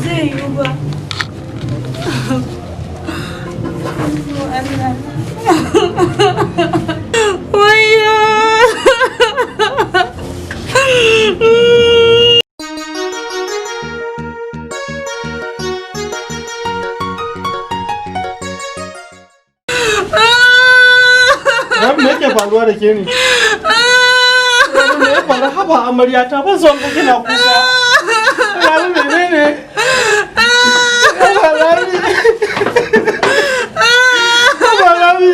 zai yi ba. Wayyo! Me yake faruwa da ke ne? Me ya faru haba amarya ta ban son ka kina kuka. Rabi menene? Haba Rabi. Haba Rabi.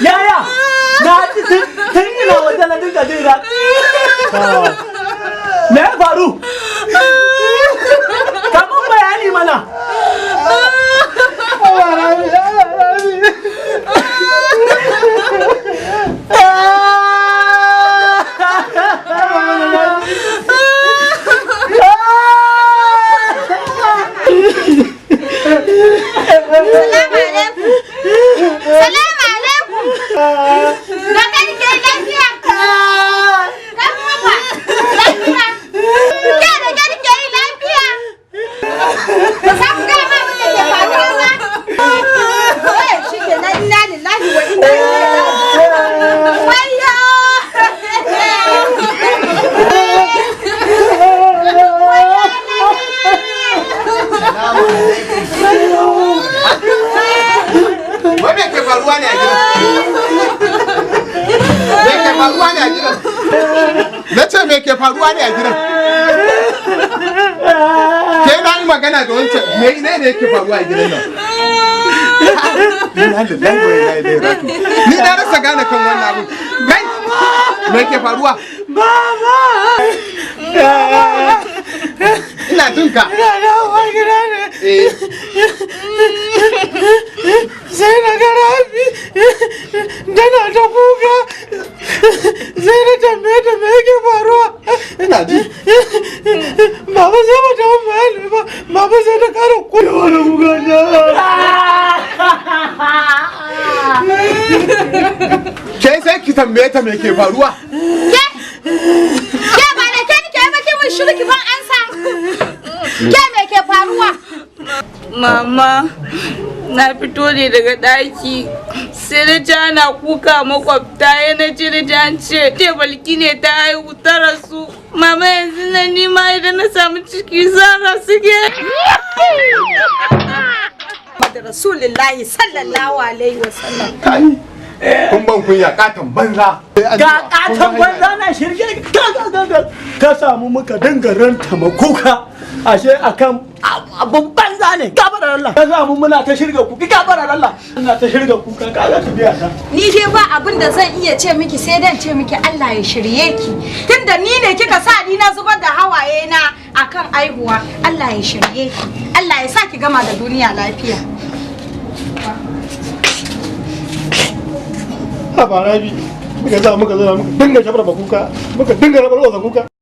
Yaya! Na ji tun ina waje na dinga jin ra. Me ya faru? Kamun bayani mana. Me ke faruwa ne a gidan? Ke na yi magana da wancan me ne yake faruwa a gidan nan? Ni na rasa gane kan wannan abu. Kai me ke faruwa? Baba! Ina jin ka. Ina dawowa gida ne. Sai na ga Rabi tana ta kuka. Sai na tambaye ta me yake faruwa. Ina ji. Baba sai ba ta mun bayani ba. Baba sai ta kara kulewa da kuka Ke sai ki tambaye ta me ke faruwa? Ke ba da ke nike ba ki mun shiru ki ban ansa. Ke me ke faruwa? Mama, na fito ne daga ɗaki sai na ji ana kuka makwabta ya na ji na an ce balki ne ta haihu ta rasu. Mama yanzu na nima idan na samu ciki zara suke. Da Rasulullahi sallallahu alaihi wasallam. Kai kun ban kunya katon banza. Ga katon banza na shirye ka samu muka dinga ranta makuka. Ashe akan abun banza ne. Gabara Allah. ka samu muna ta shirga kuka. Gabara Allah. Ina ta shirga kuka ka za ta biya ta. Ni dai ba abin da zan iya ce miki sai dan ce miki Allah ya shirye ki. Tunda ni ne kika sa ni na zubar da hawaye na akan aihuwa. Allah ya shirye ki. Allah ya sa ki gama da duniya lafiya. Haba Rabi. Muka za muka zo muka dinga shabar kuka. Muka dinga rabar kuka.